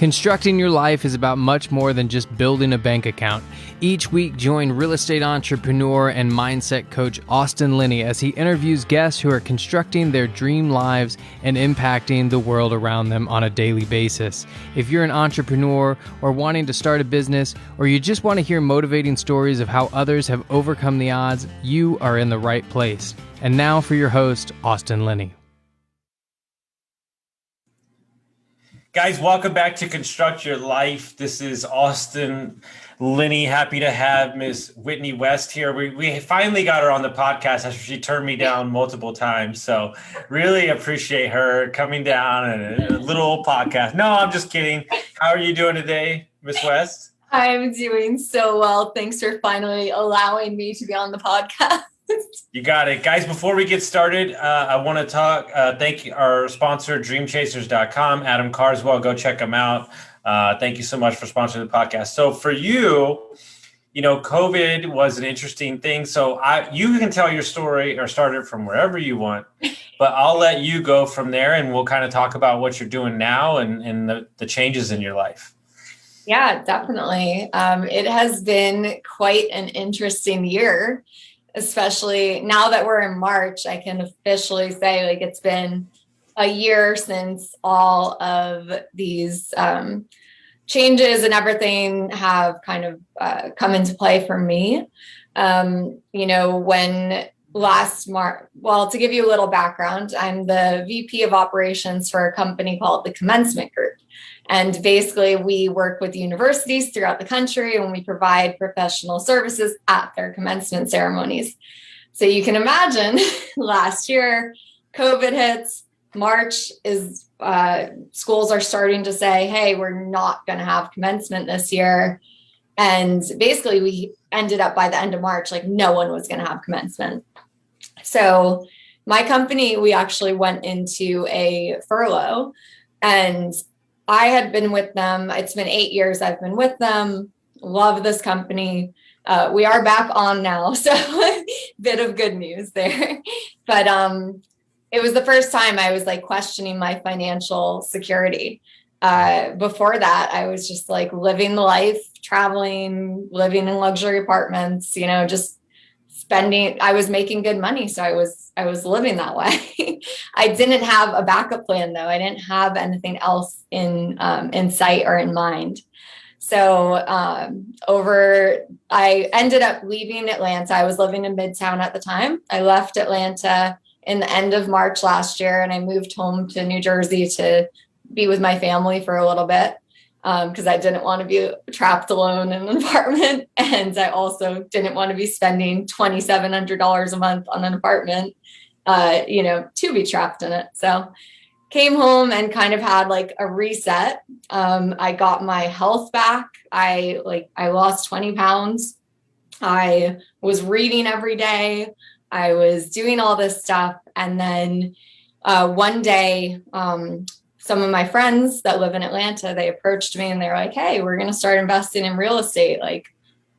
Constructing your life is about much more than just building a bank account. Each week, join real estate entrepreneur and mindset coach Austin Linney as he interviews guests who are constructing their dream lives and impacting the world around them on a daily basis. If you're an entrepreneur or wanting to start a business, or you just want to hear motivating stories of how others have overcome the odds, you are in the right place. And now for your host, Austin Linney. Guys, welcome back to Construct Your Life. This is Austin Linney. Happy to have Miss Whitney West here. We finally got her on the podcast after she turned me down multiple times. So really appreciate her coming down and a little podcast. No, I'm just kidding. How are you doing today, Miss West? I'm doing so well. Thanks for finally allowing me to be on the podcast. You got it. Guys, before we get started, I want to thank our sponsor, dreamchasers.com, Adam Carswell. Go check him out. Thank you so much for sponsoring the podcast. So for you, COVID was an interesting thing. So you can tell your story or start it from wherever you want, but I'll let you go from there and we'll kind of talk about what you're doing now and the changes in your life. Yeah, definitely. It has been quite an interesting year. Especially now that we're in March, I can officially say it's been a year since all of these changes and everything have kind of come into play for me. When last March, to give you a little background, I'm the VP of operations for a company called the Commencement Group. And basically, we work with universities throughout the country and we provide professional services at their commencement ceremonies. So you can imagine last year, COVID hits, March is schools are starting to say, hey, we're not going to have commencement this year. And basically, we ended up by the end of March, no one was going to have commencement. So my company, we actually went into a furlough, and I had been with them. It's been 8 years I've been with them. Love this company. We are back on now. So bit of good news there. But it was the first time I was questioning my financial security. Before that, I was just living the life, traveling, living in luxury apartments, just spending. I was making good money. So I was living that way. I didn't have a backup plan though. I didn't have anything else in sight or in mind. So I ended up leaving Atlanta. I was living in Midtown at the time. I left Atlanta in the end of March last year, and I moved home to New Jersey to be with my family for a little bit. Because I didn't want to be trapped alone in an apartment. And I also didn't want to be spending $2,700 a month on an apartment, to be trapped in it. So came home and kind of had a reset. I got my health back. I lost 20 pounds. I was reading every day. I was doing all this stuff. And then one day, some of my friends that live in Atlanta, they approached me and they're like, hey, we're going to start investing in real estate.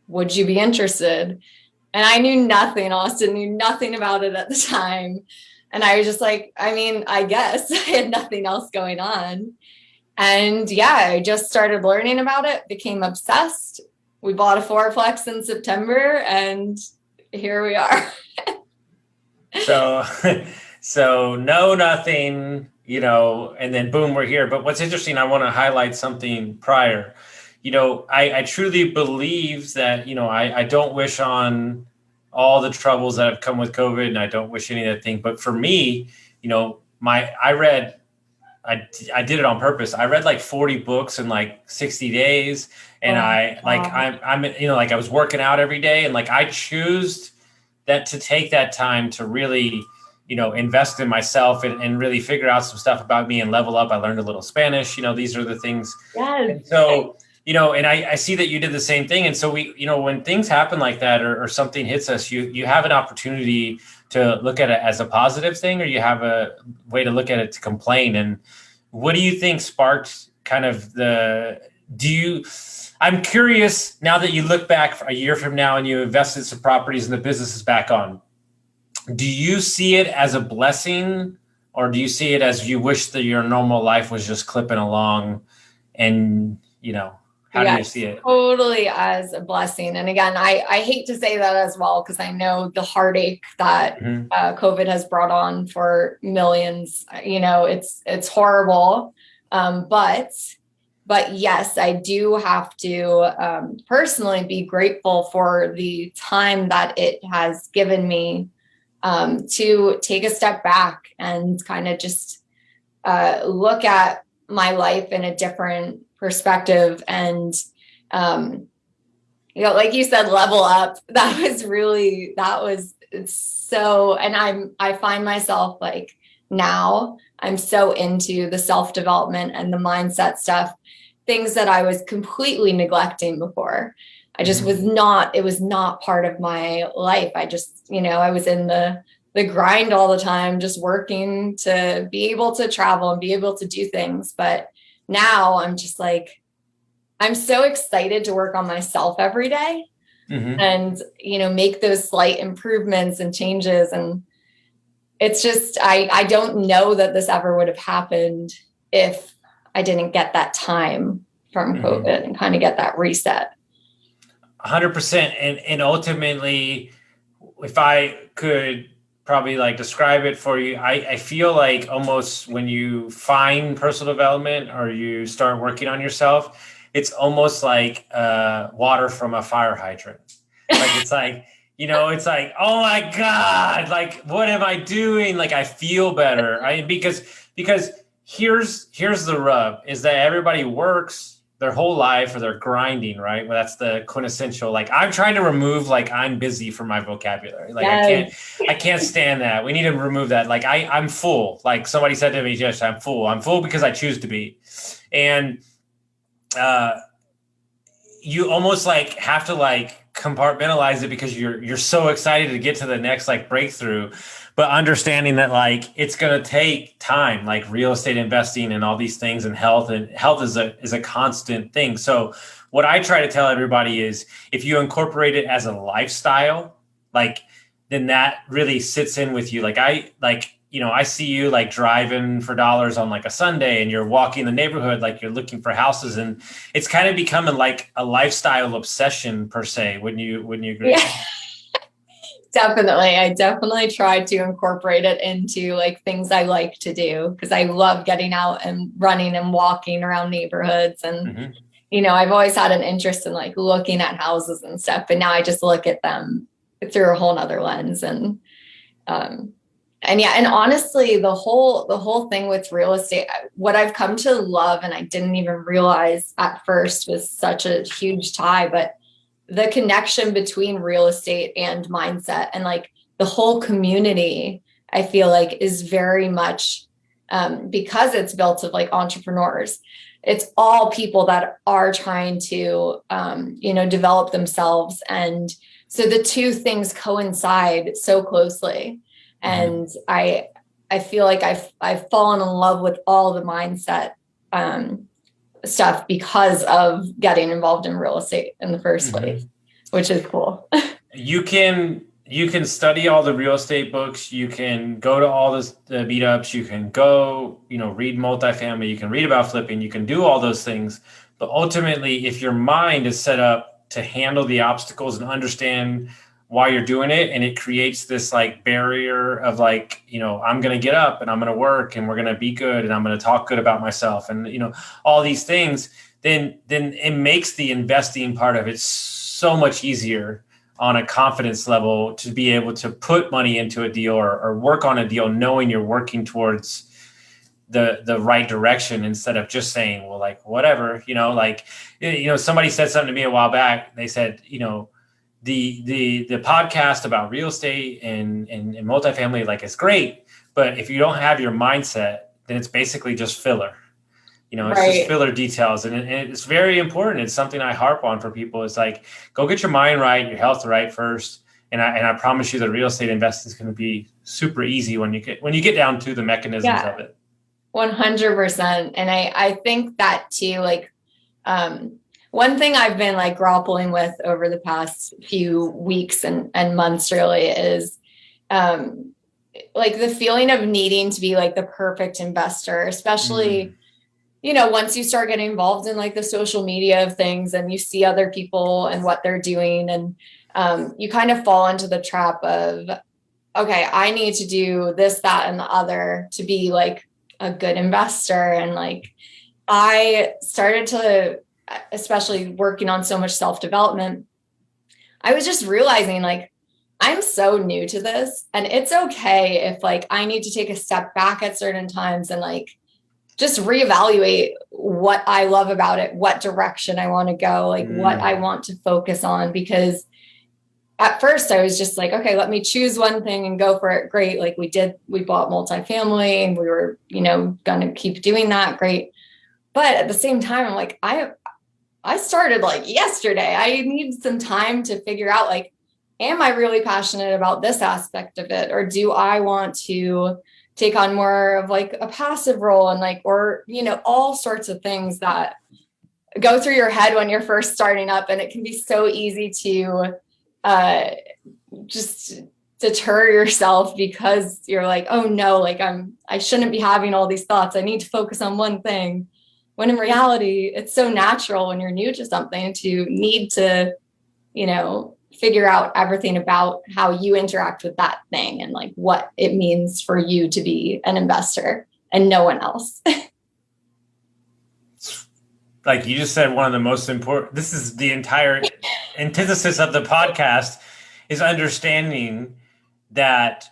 Would you be interested? And I knew nothing, Austin, knew nothing about it at the time. And I was just I guess I had nothing else going on. And yeah, I just started learning about it, became obsessed. We bought a fourplex in September and here we are. So no, nothing. And then boom, we're here. But what's interesting, I want to highlight something prior. I truly believe that, I don't wish on all the troubles that have come with COVID, and I don't wish any of that thing. But for me, I did it on purpose. I read 40 books in 60 days. And I was working out every day, and I choose that to take that time to really invest in myself and really figure out some stuff about me and level up. I learned a little Spanish, these are the things. Yes. And so, and I see that you did the same thing. And so when things happen like that or something hits us, you have an opportunity to look at it as a positive thing, or you have a way to look at it to complain. And what do you think sparked kind of I'm curious now that you look back a year from now and you invested some properties and the business is back on. Do you see it as a blessing, or do you see it as you wish that your normal life was just clipping along And, you know, how do you see it? Totally as a blessing. And again, I hate to say that as well, because I know the heartache that COVID has brought on for millions. You know, it's horrible. But yes, I do have to personally be grateful for the time that it has given me to take a step back and kind of just look at my life in a different perspective. And you know, like you said, level up. It's so, and I find myself like now I'm so into the self-development and the mindset stuff, things that I was completely neglecting before. I just it was not part of my life. I just, you know, I was in the grind all the time, just working to be able to travel and be able to do things. But now I'm just like, I'm so excited to work on myself every day and, you know, make those slight improvements and changes. And it's just, I don't know that this ever would have happened if I didn't get that time from COVID and kind of get that reset. 100%. And ultimately, if I could probably like describe it for you, I feel like almost when you find personal development or you start working on yourself, it's almost like water from a fire hydrant. Like, it's like, you know, it's like, oh my God, like, what am I doing? Like, I feel better. Because here's the rub is that everybody works their whole life or they're grinding, right? Well, that's the quintessential, like, I'm trying to remove, like, I'm busy from my vocabulary. Like, I can't stand that. We need to remove that. Like, I'm full. Like somebody said to me, yes, I'm full. I'm full because I choose to be. And you almost like have to like compartmentalize it because you're so excited to get to the next like breakthrough, but understanding that like it's going to take time, like real estate investing and all these things, and health is a constant thing. So what I try to tell everybody is if you incorporate it as a lifestyle, like then that really sits in with you. You know, I see you like driving for dollars on like a Sunday and you're walking the neighborhood, like you're looking for houses, and it's kind of becoming like a lifestyle obsession per se. Wouldn't you agree? Yeah, definitely. I definitely try to incorporate it into like things I like to do because I love getting out and running and walking around neighborhoods. And, you know, I've always had an interest in like looking at houses and stuff, but now I just look at them through a whole nother lens. And yeah, and honestly, the whole thing with real estate, what I've come to love, and I didn't even realize at first was such a huge tie, but the connection between real estate and mindset and like the whole community, I feel like is very much because it's built of like entrepreneurs. It's all people that are trying to, you know, develop themselves. And so the two things coincide so closely. And I feel like I've fallen in love with all the mindset stuff because of getting involved in real estate in the first place, which is cool. You can study all the real estate books. You can go to all the meetups. You can go, you know, read multifamily. You can read about flipping. You can do all those things. But ultimately, if your mind is set up to handle the obstacles and understand why you're doing it, and it creates this like barrier of like, you know, I'm going to get up and I'm going to work and we're going to be good and I'm going to talk good about myself and, you know, all these things, then it makes the investing part of it so much easier on a confidence level to be able to put money into a deal or work on a deal, knowing you're working towards the right direction instead of just saying, well, like, whatever, you know, like, you know, somebody said something to me a while back. They said, you know, the podcast about real estate and multifamily, like, is great, but if you don't have your mindset, then it's basically just filler. You know, it's just filler details, and it's very important. It's something I harp on for people. It's like, go get your mind right, your health right first, and I promise you, the real estate investing is going to be super easy when you get down to the mechanisms of it. 100%, and I think that too, like. One thing I've been like grappling with over the past few weeks and months really is like the feeling of needing to be like the perfect investor, especially, once you start getting involved in like the social media of things and you see other people and what they're doing, and you kind of fall into the trap of, okay, I need to do this, that, and the other to be like a good investor. And like, I started to, especially working on so much self-development, I was just realizing like, I'm so new to this, and it's okay if like I need to take a step back at certain times and like just reevaluate what I love about it, what direction I want to go, like what I want to focus on. Because at first I was just like, okay, let me choose one thing and go for it. Great. Like we bought multifamily and we were, going to keep doing that. Great. But at the same time, I'm like, I started like yesterday. I need some time to figure out like, am I really passionate about this aspect of it? Or do I want to take on more of like a passive role and like, or, all sorts of things that go through your head when you're first starting up. And it can be so easy to just deter yourself because you're like, oh no, like I shouldn't be having all these thoughts. I need to focus on one thing. When in reality, it's so natural when you're new to something to need to, figure out everything about how you interact with that thing and like what it means for you to be an investor and no one else. Like you just said, one of the most important, this is the entire antithesis of the podcast, is understanding that,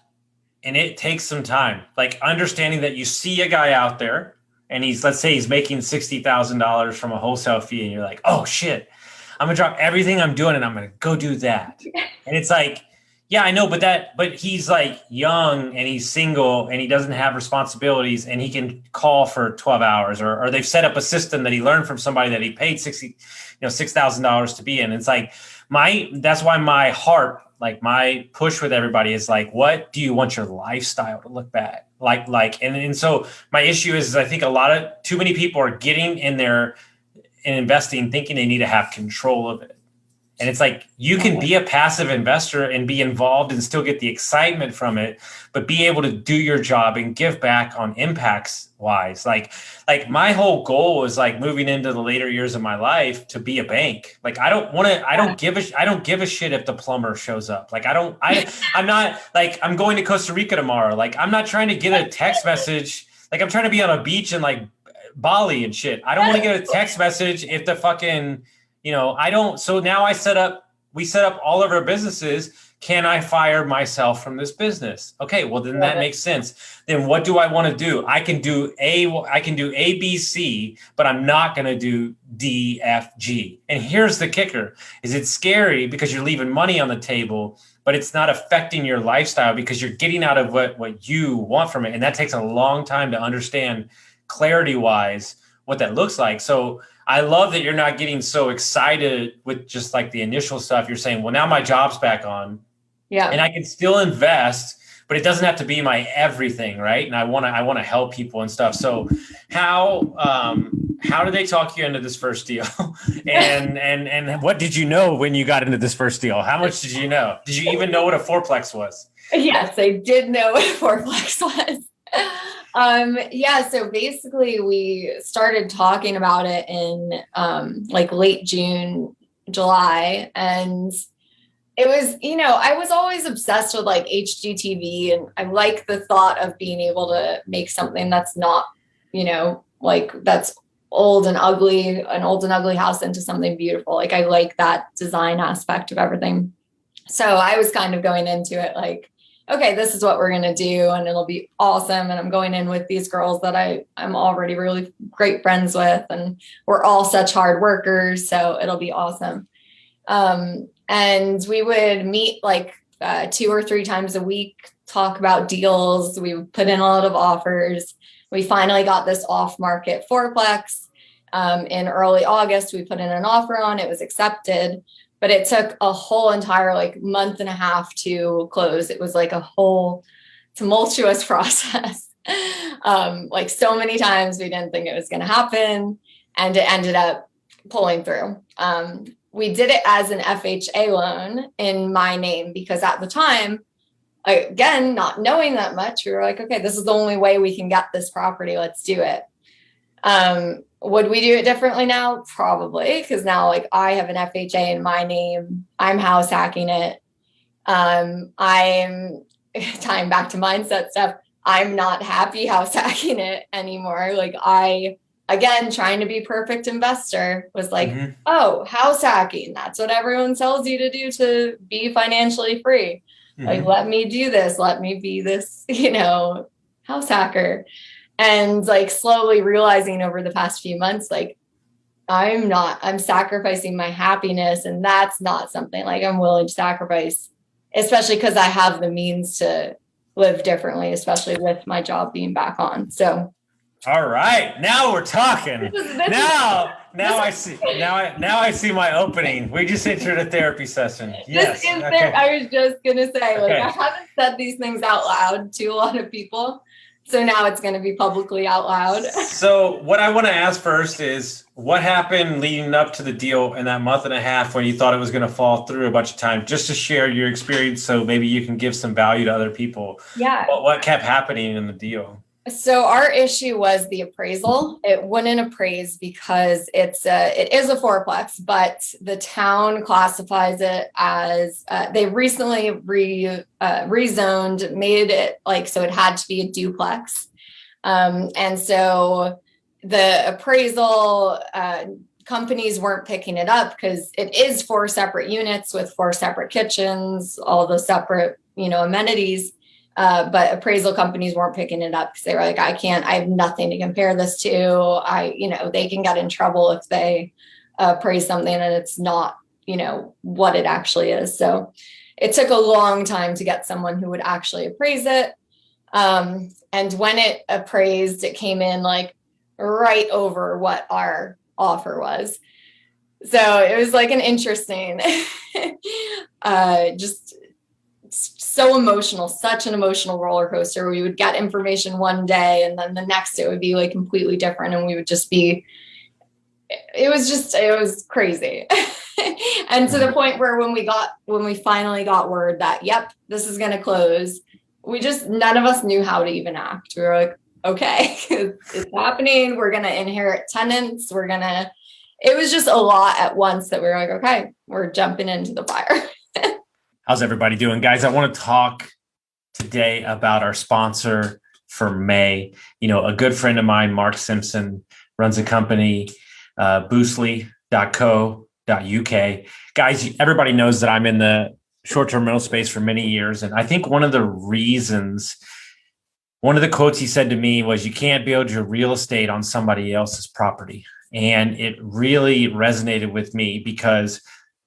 and it takes some time, like understanding that you see a guy out there and let's say he's making $60,000 from a wholesale fee, and you're like, oh shit, I'm gonna drop everything I'm doing and I'm gonna go do that. And it's like, yeah, I know, but he's like young and he's single and he doesn't have responsibilities and he can call for 12 hours or they've set up a system that he learned from somebody that he paid $6,000 to be in. It's like that's why my heart, like my push with everybody is like, what do you want your lifestyle to look back like? And so my issue is I think too many people are getting in there and investing thinking they need to have control of it. And it's like, you can be a passive investor and be involved and still get the excitement from it, but be able to do your job and give back on impacts wise. Like my whole goal is like moving into the later years of my life to be a bank. Like, I don't give a shit if the plumber shows up. Like, I'm not like, I'm going to Costa Rica tomorrow. Like, I'm not trying to get a text message. Like, I'm trying to be on a beach in like Bali and shit. I don't want to get a text message if the fucking, I don't. So now we set up all of our businesses. Can I fire myself from this business? Okay, well then that makes sense. Then what do I want to do? I can do A, B, C, but I'm not going to do D, F, G. And here's the kicker: is it's scary because you're leaving money on the table, but it's not affecting your lifestyle because you're getting out of what you want from it, and that takes a long time to understand clarity wise what that looks like. So I love that you're not getting so excited with just like the initial stuff. You're saying, well, now my job's back on, and I can still invest, but it doesn't have to be my everything, right? And I want to help people and stuff. So how do they talk you into this first deal? and what did you know when you got into this first deal? How much did you know? Did you even know what a fourplex was? Yes, I did know what a fourplex was. So basically we started talking about it in like late June, July, and it was, I was always obsessed with like HGTV, and I like the thought of being able to make something that's not, like that's old and ugly, an old and ugly house into something beautiful. Like I like that design aspect of everything. So I was kind of going into it like, okay, this is what we're going to do and it'll be awesome. And I'm going in with these girls that I'm already really great friends with, and we're all such hard workers. So it'll be awesome. And we would meet like 2 or 3 times a week, talk about deals. We would put in a lot of offers. We finally got this off market fourplex. In early August, we put in an offer on, it was accepted. But it took a whole entire like month and a half to close. It was like a whole tumultuous process. Like so many times we didn't think it was going to happen, and it ended up pulling through. We did it as an FHA loan in my name because at the time, again, not knowing that much, we were like, okay, this is the only way we can get this property. Let's do it. Would we do it differently now? Probably, because now like I have an FHA in my name. I'm house hacking it. I'm tying back to mindset stuff. I'm not happy house hacking it anymore. Like again, trying to be perfect investor was like, oh, house hacking. That's what everyone tells you to do to be financially free. Like, let me do this. Let me be this, house hacker. And like slowly realizing over the past few months, like, I'm sacrificing my happiness. And that's not something like I'm willing to sacrifice, especially because I have the means to live differently, especially with my job being back on. So. All right. Now we're talking. I see my opening. We just entered a therapy session. Yes. I was just going to say, like, I haven't said these things out loud to a lot of people. So now it's going to be publicly out loud. So what I want to ask first is what happened leading up to the deal in that month and a half when you thought it was going to fall through a bunch of times, just to share your experience. So maybe you can give some value to other people. Yeah. What kept happening in the deal? So our issue was the appraisal. It wouldn't appraise because it is a fourplex, but the town classifies it as they recently rezoned, made it like so it had to be a duplex, and so the appraisal companies weren't picking it up because it is 4 separate units with 4 separate kitchens, all the separate amenities. But appraisal companies weren't picking it up because they were like, I have nothing to compare this to. They can get in trouble if they appraise something and it's not, what it actually is. So it took a long time to get someone who would actually appraise it. And when it appraised, it came in like right over what our offer was. So it was like an interesting, just so emotional, such an emotional roller coaster. We would get information one day and then the next it would be like completely different. And we would just be, it was crazy. And to the point where when we finally got word that, yep, this is going to close, none of us knew how to even act. We were like, okay, it's happening. We're going to inherit tenants. It was just a lot at once that we were like, okay, we're jumping into the fire. How's everybody doing? Guys, I want to talk today about our sponsor for May. A good friend of mine, Mark Simpson, runs a company, boostly.co.uk. Guys, everybody knows that I'm in the short-term rental space for many years. And I think one of the quotes he said to me was, you can't build your real estate on somebody else's property. And it really resonated with me because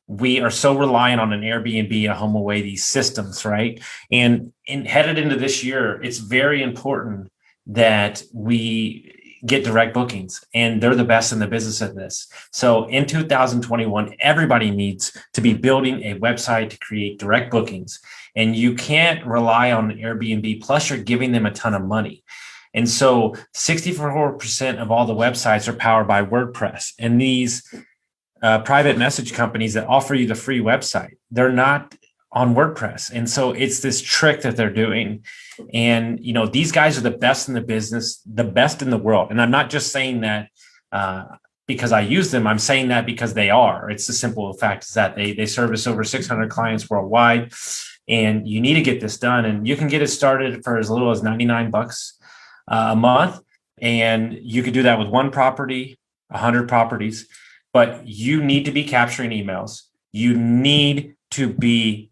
we are so reliant on an Airbnb, a HomeAway, these systems, right? And headed into this year, it's very important that we get direct bookings, and they're the best in the business at this. So in 2021, everybody needs to be building a website to create direct bookings, and you can't rely on Airbnb. Plus, you're giving them a ton of money. And so 64% of all the websites are powered by WordPress, and these private message companies that offer you the free website, they're not on WordPress. And so it's this trick that they're doing. And, these guys are the best in the business, the best in the world. And I'm not just saying that because I use them. I'm saying that because they are. It's the simple fact is that they service over 600 clients worldwide, and you need to get this done. And you can get it started for as little as $99 a month. And you could do that with 1 property, 100 properties. But you need to be capturing emails. You need to be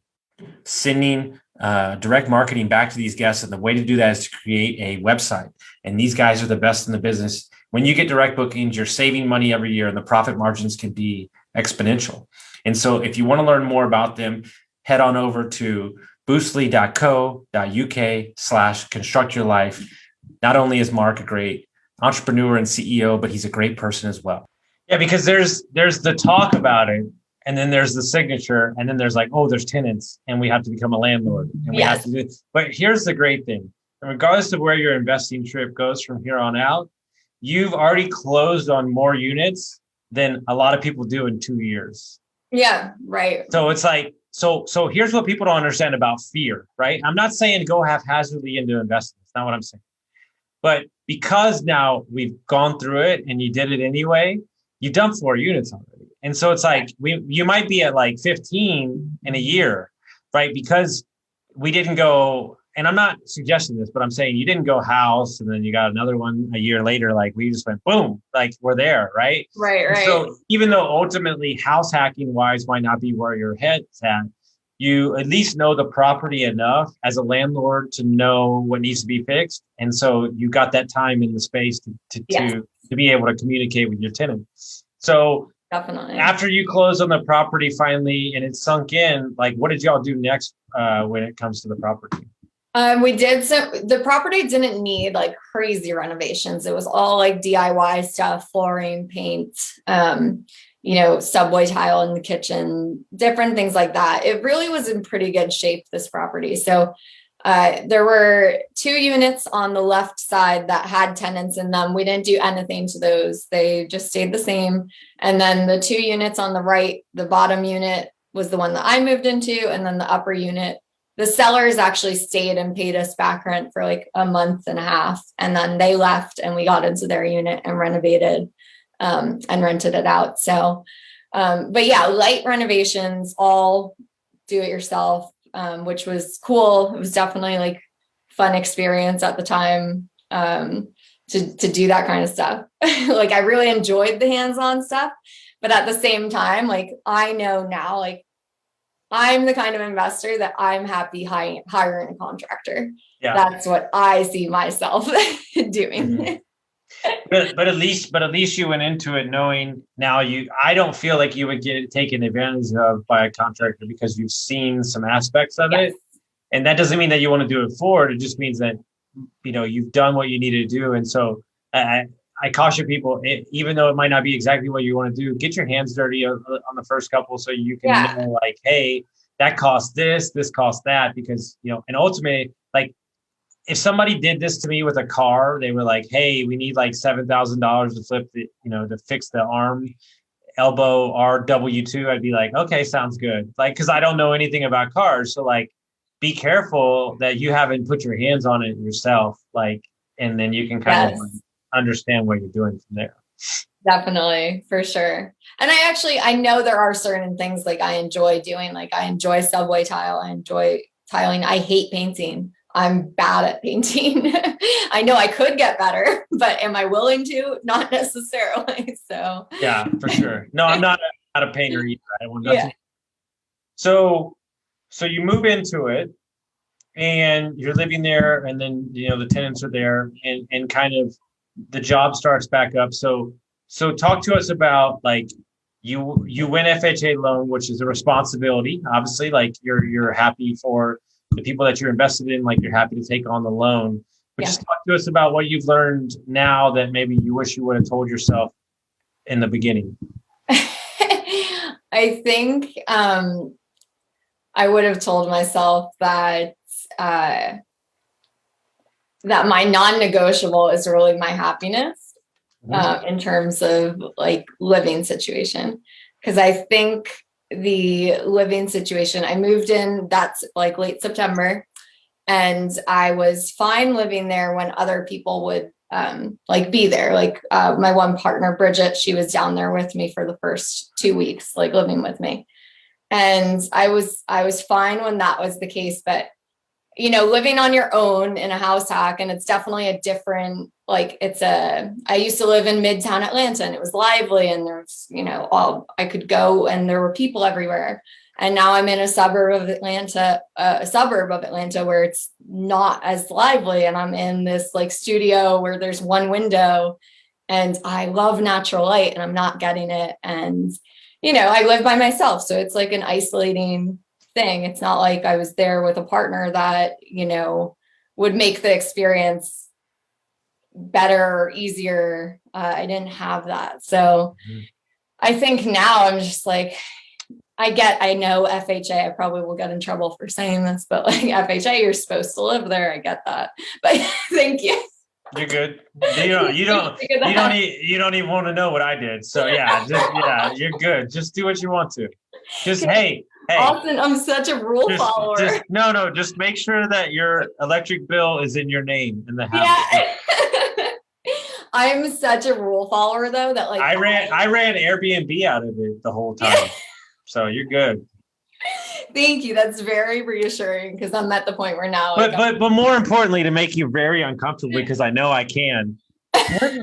sending direct marketing back to these guests. And the way to do that is to create a website. And these guys are the best in the business. When you get direct bookings, you're saving money every year and the profit margins can be exponential. And so if you want to learn more about them, head on over to boostly.co.uk/constructyourlife. Not only is Mark a great entrepreneur and CEO, but he's a great person as well. Yeah, because there's the talk about it, and then there's the signature, and then there's like, oh, there's tenants, and we have to become a landlord, and we have to do it. But here's the great thing: regardless of where your investing trip goes from here on out, you've already closed on more units than a lot of people do in 2 years. Yeah, right. So it's like, so here's what people don't understand about fear, right? I'm not saying go haphazardly into investing. It's not what I'm saying. But because now we've gone through it and you did it anyway, you dumped 4 units already. And so it's like, you might be at like 15 in a year, right? Because we didn't go, and I'm not suggesting this, but I'm saying you didn't go house and then you got another one a year later. Like we just went boom, like we're there, right? Right. So even though ultimately house hacking wise might not be where your head's at, you at least know the property enough as a landlord to know what needs to be fixed. And so you got that time in the space to be able to communicate with your tenant. So definitely, after you close on the property finally and it sunk in, like what did y'all do next when it comes to the property? We did. So the property didn't need like crazy renovations. It was all like DIY stuff, flooring, paint, subway tile in the kitchen, different things like that. It really was in pretty good shape, this property. So there were 2 units on the left side that had tenants in them. We didn't do anything to those. They just stayed the same. And then the 2 units on the right, the bottom unit was the one that I moved into. And then the upper unit, the sellers actually stayed and paid us back rent for like a month and a half. And then they left and we got into their unit and renovated and rented it out. So, but yeah, light renovations, all do it yourself, which was cool. It was definitely like fun experience at the time to do that kind of stuff. Like I really enjoyed the hands-on stuff, but at the same time, like I know now, like I'm the kind of investor that I'm happy hiring a contractor. Yeah. That's what I see myself doing. Mm-hmm. But at least you went into it knowing now I don't feel like you would get taken advantage of by a contractor because you've seen some aspects of it. And that doesn't mean that you want to do it forward. It just means that, you've done what you needed to do. And so I caution people, even though it might not be exactly what you want to do, get your hands dirty on the first couple so you can know like, hey, that costs this costs that, because, and ultimately, like if somebody did this to me with a car, they were like, hey, we need like $7,000 to flip the, to fix the arm, elbow, RW2. I'd be like, okay, sounds good. Like, cause I don't know anything about cars. So like, be careful that you haven't put your hands on it yourself. Like, and then you can kind of understand what you're doing from there. Definitely, for sure. And I know there are certain things like I enjoy doing. Like I enjoy subway tile. I enjoy tiling. I hate painting. I'm bad at painting. I know I could get better, but am I willing to? Not necessarily. So yeah, for sure. No, I'm not a painter either. I want nothing. Yeah. So you move into it and you're living there, and then the tenants are there, and kind of the job starts back up. So talk to us about like you win FHA loan, which is a responsibility. Obviously, like you're happy for the people that you're invested in, like you're happy to take on the loan. But just talk to us about what you've learned now that maybe you wish you would have told yourself in the beginning. I think I would have told myself that that my non-negotiable is really my happiness in terms of like living situation. Because I think the living situation, I moved in, that's like late September, and I was fine living there when other people would like be there. Like my one partner, Bridget, she was down there with me for the first 2 weeks, like living with me. And I was fine when that was the case, but living on your own in a house hack, and it's definitely a different, like I used to live in Midtown Atlanta and it was lively and there's, I could go and there were people everywhere. And now I'm in a suburb of Atlanta where it's not as lively. And I'm in this like studio where there's one window and I love natural light and I'm not getting it. And, I live by myself. So it's like an isolating thing. It's not like I was there with a partner that, would make the experience better or easier. I didn't have that. So I think now I'm just like, I know FHA, I probably will get in trouble for saying this, but like FHA, you're supposed to live there. I get that, but thank you. You're good. You don't even want to know what I did. So you're good. Just do what you want to. Just, hey, Austin, I'm such a rule follower. Just make sure that your electric bill is in your name in the house. Yeah. I'm such a rule follower though that like I ran Airbnb out of it the whole time. So you're good. Thank you. That's very reassuring because I'm at the point where now. But more importantly, to make you very uncomfortable, because I know I can.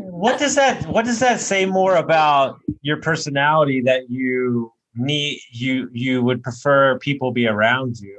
What does that say more about your personality that you would prefer people be around you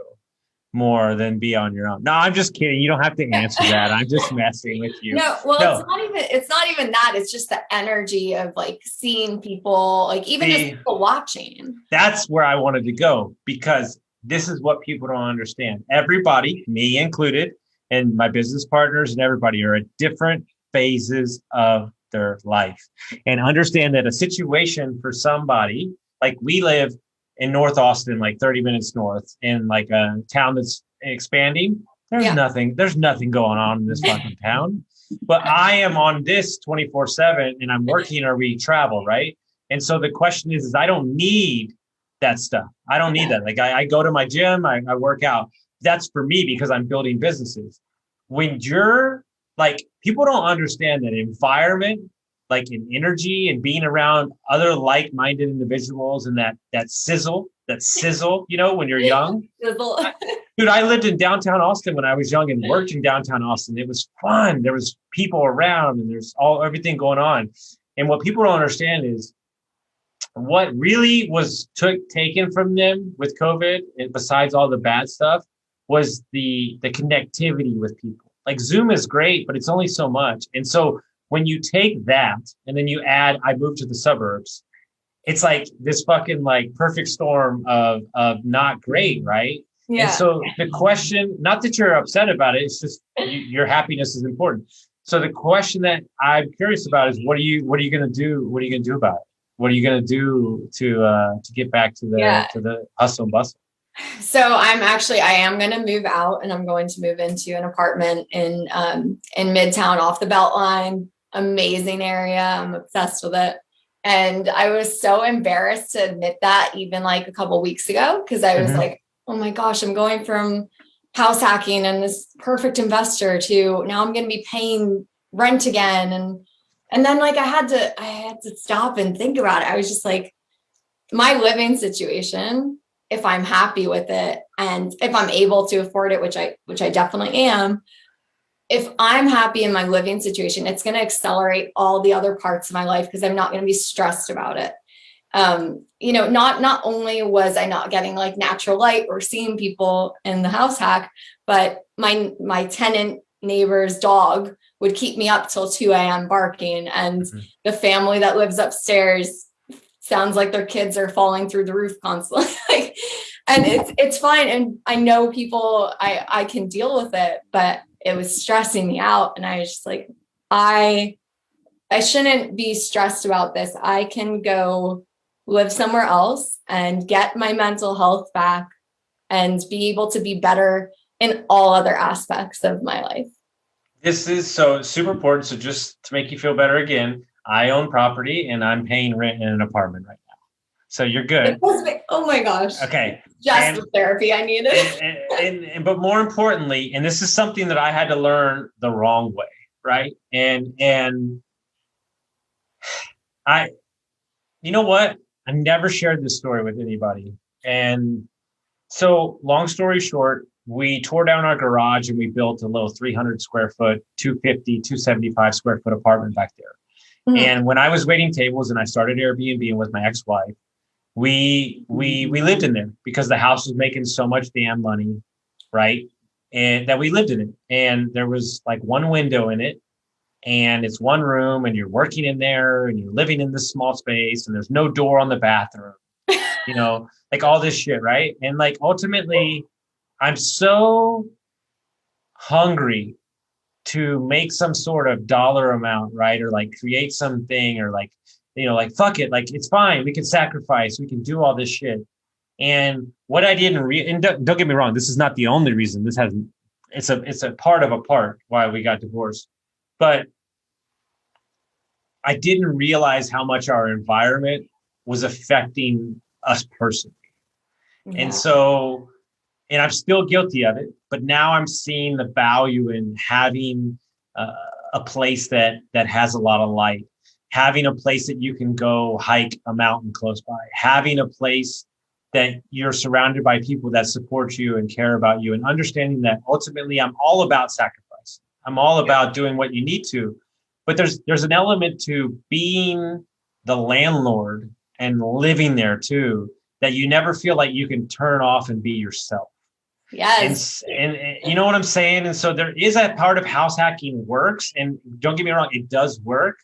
more than be on your own? No, I'm just kidding. You don't have to answer that. I'm just messing with you. No, it's not even that. It's just the energy of like seeing people, like even just people watching. That's where I wanted to go, because this is what people don't understand. Everybody, me included, and my business partners and everybody are at different phases of their life. And understand that a situation for somebody, like we live in North Austin, like 30 minutes north, in like a town that's expanding. There's nothing going on in this fucking town. But I am on this 24/7 and I'm working or we travel, right? And so the question is I don't need that stuff. I don't need that. Like I go to my gym, I work out. That's for me because I'm building businesses. When you're like, people don't understand that environment, like in energy and being around other like-minded individuals and that sizzle, you know, when you're young. Dude, I lived in downtown Austin when I was young and worked in downtown Austin. It was fun. There was people around and there's everything going on. And what people don't understand is what really was taken from them with COVID, and besides all the bad stuff, was the connectivity with people. Like Zoom is great, but it's only so much. And so when you take that and then you add, I moved to the suburbs, it's like this fucking like perfect storm of not great, right? Yeah. And so the question, not that you're upset about it, it's just your happiness is important. So the question that I'm curious about is what are you going to do? What are you going to do about it? What are you going to do to get back to the hustle and bustle? So I am going to move out and I'm going to move into an apartment in Midtown off the Beltline. Amazing area. I'm obsessed with it. And I was so embarrassed to admit that even like a couple of weeks ago, because I was like, oh my gosh, I'm going from house hacking and this perfect investor to now I'm going to be paying rent again. And then like I had to stop and think about it. I was just like, my living situation, if I'm happy with it and if I'm able to afford it, which I definitely am, if I'm happy in my living situation, it's going to accelerate all the other parts of my life because I'm not going to be stressed about it. You know, not only was I not getting like natural light or seeing people in the house hack, but my tenant neighbor's dog would keep me up till 2 a.m. barking. And the family that lives upstairs sounds like their kids are falling through the roof constantly. And it's fine. And I know people, I can deal with it, but it was stressing me out. And I was just like, I shouldn't be stressed about this. I can go live somewhere else and get my mental health back and be able to be better in all other aspects of my life. This is so super important. So just to make you feel better again, I own property and I'm paying rent in an apartment right now. So you're good. Oh my gosh. Okay. Just the therapy I needed. But more importantly, and this is something that I had to learn the wrong way, right? And you know what? I never shared this story with anybody. And so long story short, we tore down our garage and we built a little 300 square foot, 250, 275 square foot apartment back there. And when I was waiting tables and I started Airbnb with my ex-wife, we lived in there because the house was making so much damn money, right? And that we lived in it. And there was like one window in it and it's one room and you're working in there and you're living in this small space and there's no door on the bathroom, you know, like all this shit, right? And like ultimately, I'm so hungry to make some sort of dollar amount, right? Or like create something or like, you know, like, fuck it, like, it's fine. We can sacrifice. We can do all this shit. And what I didn't and don't get me wrong, this is not the only reason. It's a part of a part why we got divorced. But I didn't realize how much our environment was affecting us personally. Yeah. And I'm still guilty of it, but now I'm seeing the value in having a place that has a lot of light, having a place that you can go hike a mountain close by, having a place that you're surrounded by people that support you and care about you, and understanding that ultimately I'm all about sacrifice. I'm all about doing what you need to, but there's an element to being the landlord and living there too, that you never feel like you can turn off and be yourself. Yes. And you know what I'm saying? And so there is that part of house hacking works. And don't get me wrong, it does work,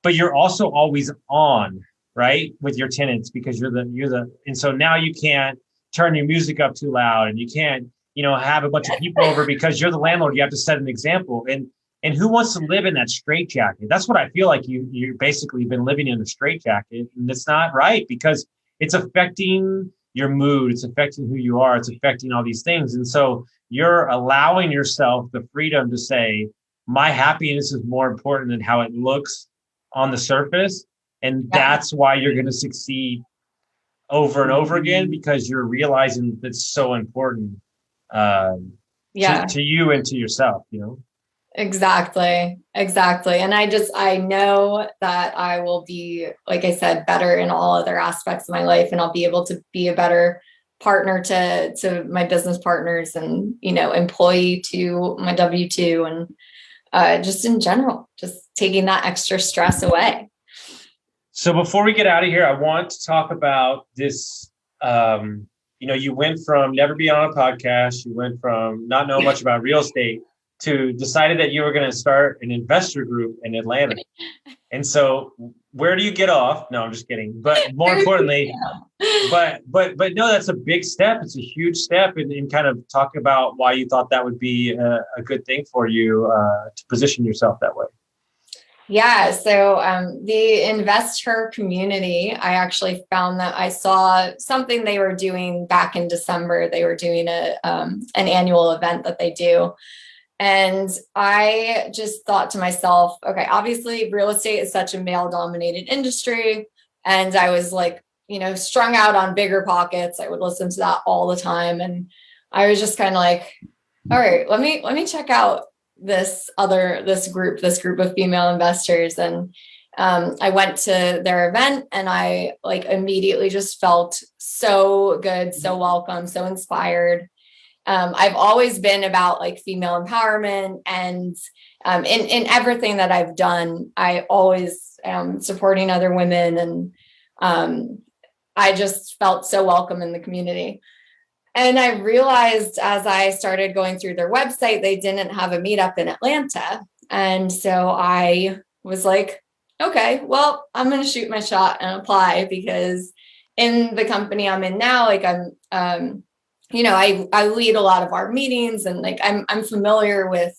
but you're also always on, right, with your tenants, because and so now you can't turn your music up too loud, and you can't, have a bunch of people over because you're the landlord. You have to set an example. And who wants to live in that straitjacket? That's what I feel like you basically been living in a straitjacket, and it's not right, because it's affecting your mood. It's affecting who you are. It's affecting all these things. And so you're allowing yourself the freedom to say, my happiness is more important than how it looks on the surface. And that's why you're going to succeed over and over again, because you're realizing that's so important to you and to yourself, Exactly. And I know that I will be, like I said, better in all other aspects of my life, and I'll be able to be a better partner to my business partners, and, employee to my W-2, and just in general, just taking that extra stress away. So before we get out of here, I want to talk about this. You went from never being on a podcast, you went from not knowing much about real estate to decided that you were going to start an investor group in Atlanta. And so where do you get off? No, I'm just kidding. But more importantly, but no, that's a big step. It's a huge step, and kind of talk about why you thought that would be a good thing for you to position yourself that way. Yeah. So the InvestHER community, I actually found that I saw something they were doing back in December. They were doing an annual event that they do. And I just thought to myself, okay, obviously real estate is such a male dominated industry. And I was like, strung out on Bigger Pockets. I would listen to that all the time. And I was just kind of like, all right, let me check out this group of female investors. And I went to their event, and I immediately just felt so good, so welcome, so inspired. I've always been about female empowerment, and in everything that I've done, I always am supporting other women, and I just felt so welcome in the community. And I realized as I started going through their website, they didn't have a meetup in Atlanta. And so I was like, okay, well, I'm going to shoot my shot and apply, because in the company I'm in now, I'm I lead a lot of our meetings, and I'm familiar with,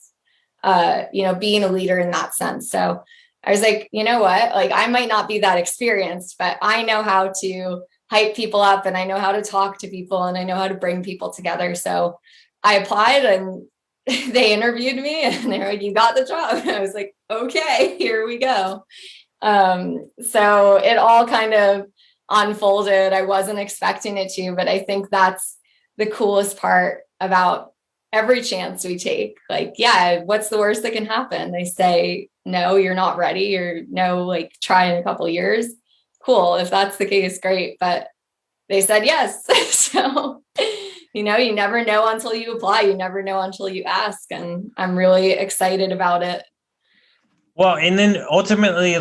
being a leader in that sense. So I was like, you know what, I might not be that experienced, but I know how to hype people up, and I know how to talk to people, and I know how to bring people together. So I applied, and they interviewed me, and they're like, you got the job. And I was like, okay, here we go. So it all kind of unfolded. I wasn't expecting it to, but I think that's the coolest part about every chance we take. What's the worst that can happen? They say, no, you're not ready, or no, try in a couple of years. Cool. If that's the case, great. But they said yes. So, you never know until you apply. You never know until you ask. And I'm really excited about it. Well, and then ultimately,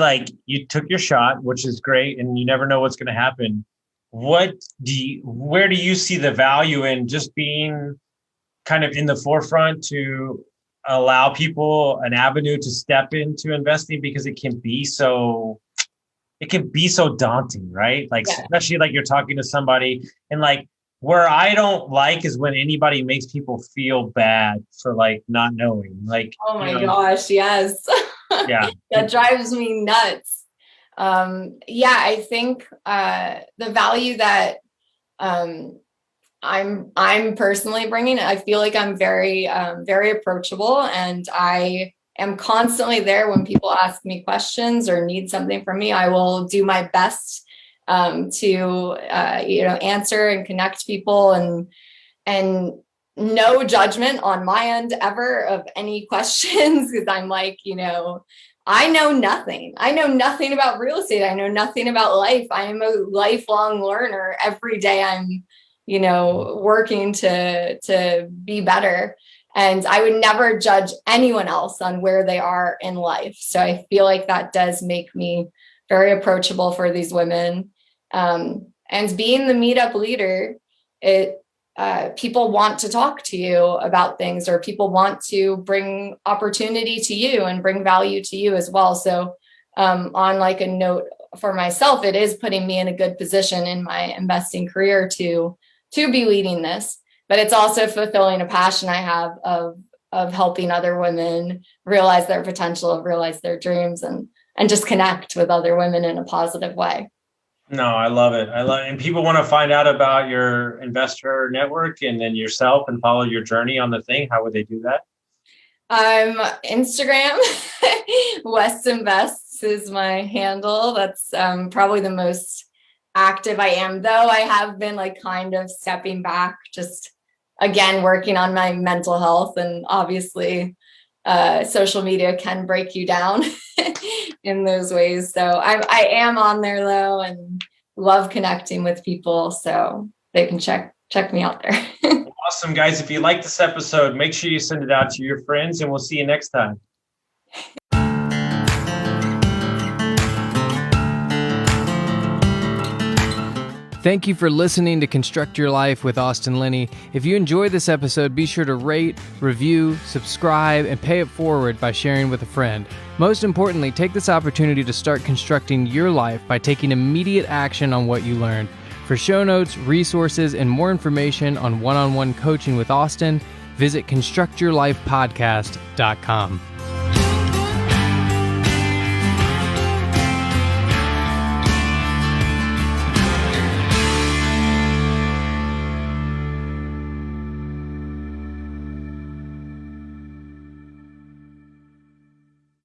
you took your shot, which is great, and you never know what's going to happen. Where do you see the value in just being kind of in the forefront to allow people an avenue to step into investing? Because it can be so daunting, right? Especially you're talking to somebody, and where I don't like is when anybody makes people feel bad for not knowing. Oh my gosh, yes. Yeah. That drives me nuts. I think the value that I'm personally bringing, I feel like I'm very, very approachable, and I am constantly there when people ask me questions or need something from me. I will do my best to answer and connect people, and no judgment on my end ever of any questions, because I'm like, I know nothing. I know nothing about real estate. I know nothing about life. I am a lifelong learner. Every day I'm, working to be better. And I would never judge anyone else on where they are in life. So I feel like that does make me very approachable for these women. And being the meetup leader, people want to talk to you about things, or people want to bring opportunity to you and bring value to you as well. So on like a note for myself, it is putting me in a good position in my investing career to be leading this, but it's also fulfilling a passion I have of helping other women realize their potential, realize their dreams, and just connect with other women in a positive way. No, I love it. And people want to find out about your investor network and then yourself and follow your journey on the thing. How would they do that? Instagram, West Invests is my handle. That's probably the most active I am, though I have been like kind of stepping back, just again, working on my mental health. And obviously social media can break you down in those ways. So I am on there though, and love connecting with people, so they can check me out there. Awesome, guys. If you like this episode, make sure you send it out to your friends, and we'll see you next time. Thank you for listening to Construct Your Life with Austin Linney. If you enjoyed this episode, be sure to rate, review, subscribe, and pay it forward by sharing with a friend. Most importantly, take this opportunity to start constructing your life by taking immediate action on what you learned. For show notes, resources, and more information on one-on-one coaching with Austin, visit constructyourlifepodcast.com.